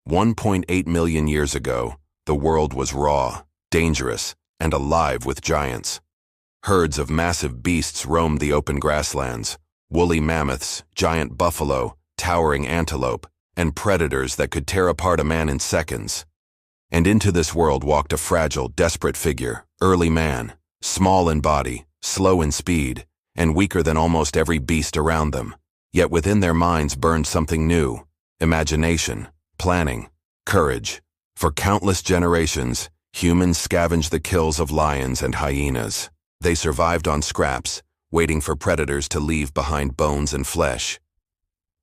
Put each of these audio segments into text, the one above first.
1.8 million years ago, the world was raw, dangerous, and alive with giants. Herds of massive beasts roamed the open grasslands: woolly mammoths, giant buffalo, towering antelope, and predators that could tear apart a man in seconds. And into this world walked a fragile, desperate figure, early man, small in body, slow in speed, and weaker than almost every beast around them. Yet within their minds burned something new: imagination, planning, courage. For countless generations, humans scavenged the kills of lions and hyenas. They survived on scraps, waiting for predators to leave behind bones and flesh.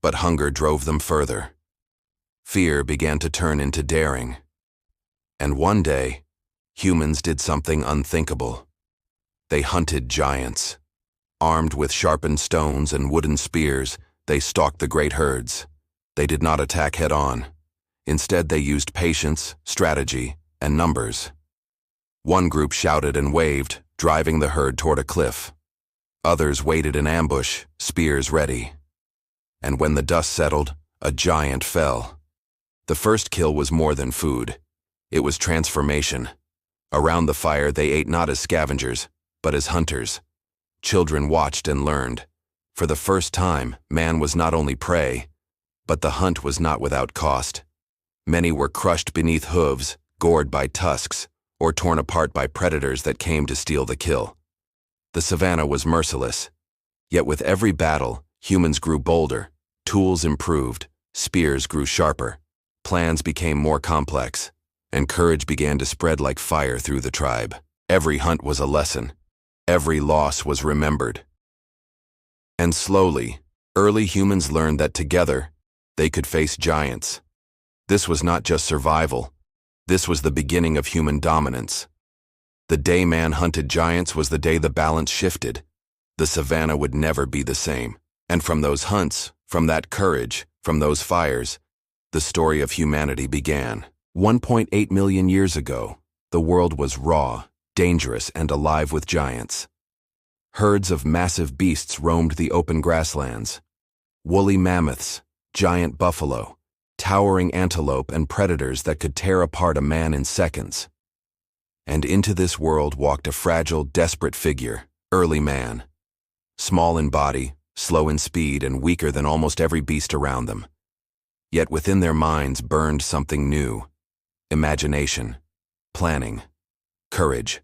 But hunger drove them further. Fear began to turn into daring. And one day, humans did something unthinkable. They hunted giants. Armed with sharpened stones and wooden spears, they stalked the great herds. They did not attack head-on. Instead, they used patience, strategy, and numbers. One group shouted and waved, driving the herd toward a cliff. Others waited in ambush, spears ready. And when the dust settled, a giant fell. The first kill was more than food. It was transformation. Around the fire, they ate not as scavengers, but as hunters. Children watched and learned. For the first time, man was not only prey, but the hunt was not without cost. Many were crushed beneath hooves, gored by tusks, or torn apart by predators that came to steal the kill. The savannah was merciless. Yet with every battle, humans grew bolder, tools improved, spears grew sharper, plans became more complex, and courage began to spread like fire through the tribe. Every hunt was a lesson. Every loss was remembered. And slowly, early humans learned that together, they could face giants. This was not just survival. This was the beginning of human dominance. The day man hunted giants was the day the balance shifted. The savannah would never be the same. And from those hunts, from that courage, from those fires, the story of humanity began. 1.8 million years ago, the world was raw, dangerous, and alive with giants. Herds of massive beasts roamed the open grasslands: woolly mammoths, giant buffalo, towering antelope, and predators that could tear apart a man in seconds. And into this world walked a fragile, desperate figure, early man. Small in body, slow in speed, and weaker than almost every beast around them. Yet within their minds burned something new: imagination, planning, courage.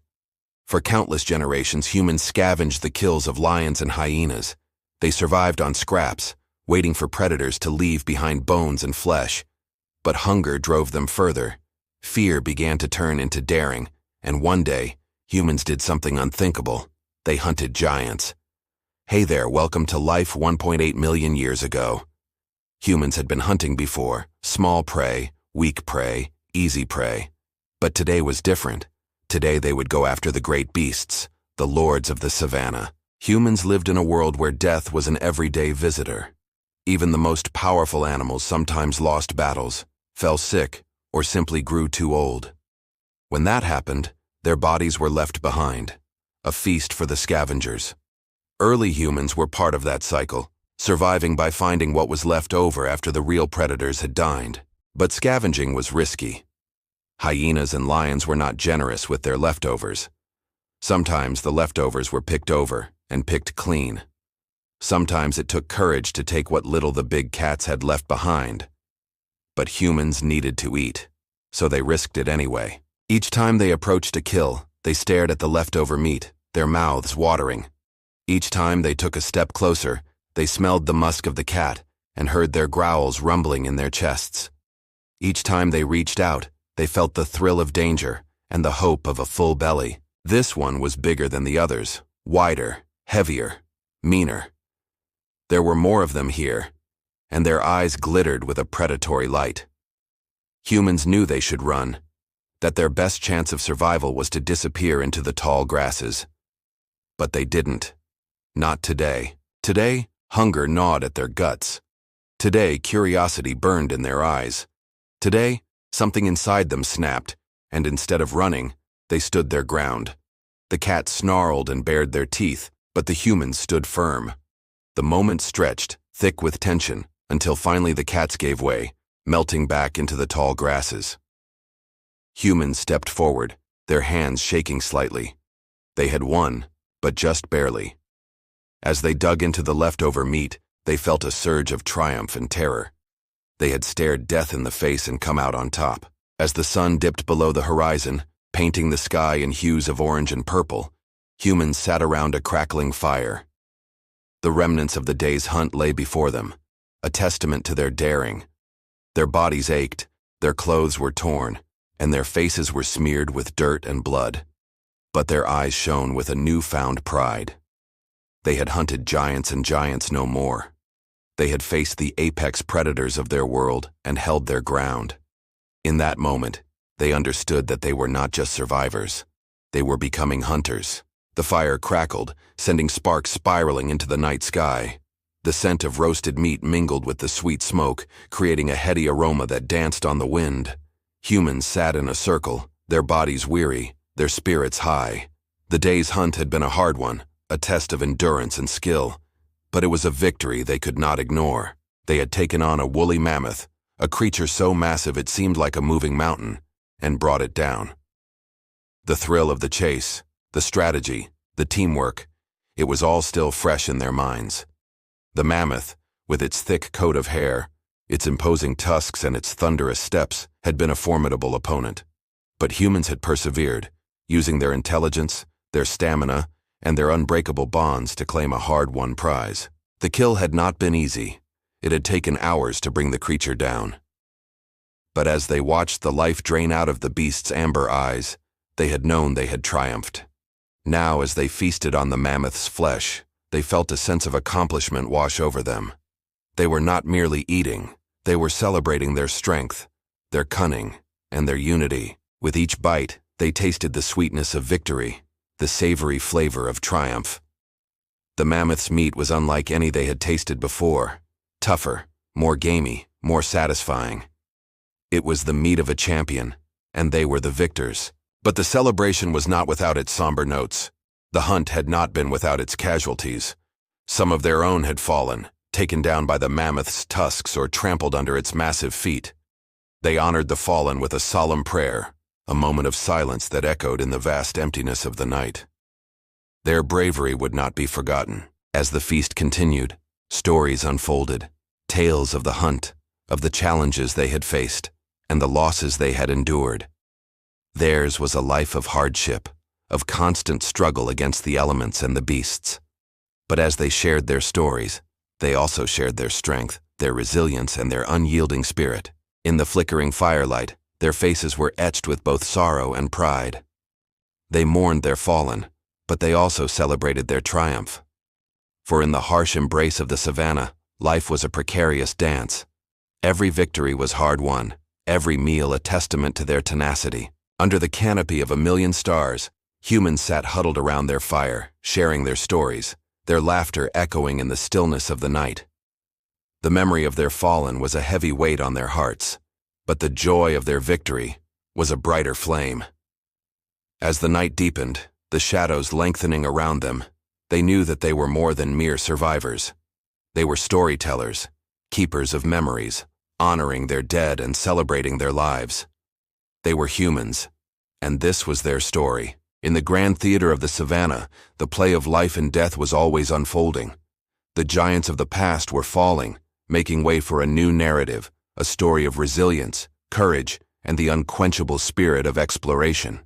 For countless generations, humans scavenged the kills of lions and hyenas. They survived on scraps, waiting for predators to leave behind bones and flesh. But hunger drove them further. Fear began to turn into daring, and one day, humans did something unthinkable. They hunted giants. Hey there, welcome to life 1.8 million years ago. Humans had been hunting before: small prey, weak prey, easy prey. But today was different. Today they would go after the great beasts, the lords of the savannah. Humans lived in a world where death was an everyday visitor. Even the most powerful animals sometimes lost battles, fell sick, or simply grew too old. When that happened, their bodies were left behind, a feast for the scavengers. Early humans were part of that cycle, surviving by finding what was left over after the real predators had dined. But scavenging was risky. Hyenas and lions were not generous with their leftovers. Sometimes the leftovers were picked over and picked clean. Sometimes it took courage to take what little the big cats had left behind. But humans needed to eat, so they risked it anyway. Each time they approached a kill, they stared at the leftover meat, their mouths watering. Each time they took a step closer, they smelled the musk of the cat and heard their growls rumbling in their chests. Each time they reached out, they felt the thrill of danger and the hope of a full belly. This one was bigger than the others, wider, heavier, meaner. There were more of them here, and their eyes glittered with a predatory light. Humans knew they should run, that their best chance of survival was to disappear into the tall grasses. But they didn't. Not today. Today, hunger gnawed at their guts. Today, curiosity burned in their eyes. Today, something inside them snapped, and instead of running, they stood their ground. The cats snarled and bared their teeth, but the humans stood firm. The moment stretched, thick with tension, until finally the cats gave way, melting back into the tall grasses. Humans stepped forward, their hands shaking slightly. They had won, but just barely. As they dug into the leftover meat, they felt a surge of triumph and terror. They had stared death in the face and come out on top. As the sun dipped below the horizon, painting the sky in hues of orange and purple, humans sat around a crackling fire. The remnants of the day's hunt lay before them, a testament to their daring. Their bodies ached, their clothes were torn, and their faces were smeared with dirt and blood. But their eyes shone with a newfound pride. They had hunted giants and giants no more. They had faced the apex predators of their world and held their ground. In that moment, they understood that they were not just survivors. They were becoming hunters. The fire crackled, sending sparks spiraling into the night sky. The scent of roasted meat mingled with the sweet smoke, creating a heady aroma that danced on the wind. Humans sat in a circle, their bodies weary, their spirits high. The day's hunt had been a hard one, a test of endurance and skill. But it was a victory they could not ignore. They had taken on a woolly mammoth, a creature so massive it seemed like a moving mountain, and brought it down. The thrill of the chase, the strategy, the teamwork, it was all still fresh in their minds. The mammoth, with its thick coat of hair, its imposing tusks and its thunderous steps, had been a formidable opponent. But humans had persevered, using their intelligence, their stamina, and their unbreakable bonds to claim a hard-won prize. The kill had not been easy. It had taken hours to bring the creature down. But as they watched the life drain out of the beast's amber eyes, they had known they had triumphed. Now, as they feasted on the mammoth's flesh, they felt a sense of accomplishment wash over them. They were not merely eating, they were celebrating their strength, their cunning, and their unity. With each bite, they tasted the sweetness of victory, the savory flavor of triumph. The mammoth's meat was unlike any they had tasted before, tougher, more gamey, more satisfying. It was the meat of a champion, and they were the victors. But the celebration was not without its somber notes. The hunt had not been without its casualties. Some of their own had fallen, taken down by the mammoth's tusks or trampled under its massive feet. They honored the fallen with a solemn prayer, a moment of silence that echoed in the vast emptiness of the night. Their bravery would not be forgotten. As the feast continued, stories unfolded, tales of the hunt, of the challenges they had faced, and the losses they had endured. Theirs was a life of hardship, of constant struggle against the elements and the beasts. But as they shared their stories, they also shared their strength, their resilience, and their unyielding spirit. In the flickering firelight, their faces were etched with both sorrow and pride. They mourned their fallen, but they also celebrated their triumph. For in the harsh embrace of the savannah, life was a precarious dance. Every victory was hard-won, every meal a testament to their tenacity. Under the canopy of a million stars, humans sat huddled around their fire, sharing their stories, their laughter echoing in the stillness of the night. The memory of their fallen was a heavy weight on their hearts, but the joy of their victory was a brighter flame. As the night deepened, the shadows lengthening around them, they knew that they were more than mere survivors. They were storytellers, keepers of memories, honoring their dead and celebrating their lives. They were humans, and this was their story. In the grand theater of the savannah, the play of life and death was always unfolding. The giants of the past were falling, making way for a new narrative, a story of resilience, courage, and the unquenchable spirit of exploration.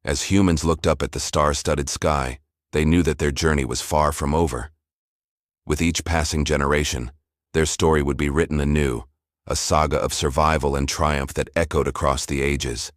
As humans looked up at the star-studded sky, they knew that their journey was far from over. With each passing generation, their story would be written anew, a saga of survival and triumph that echoed across the ages.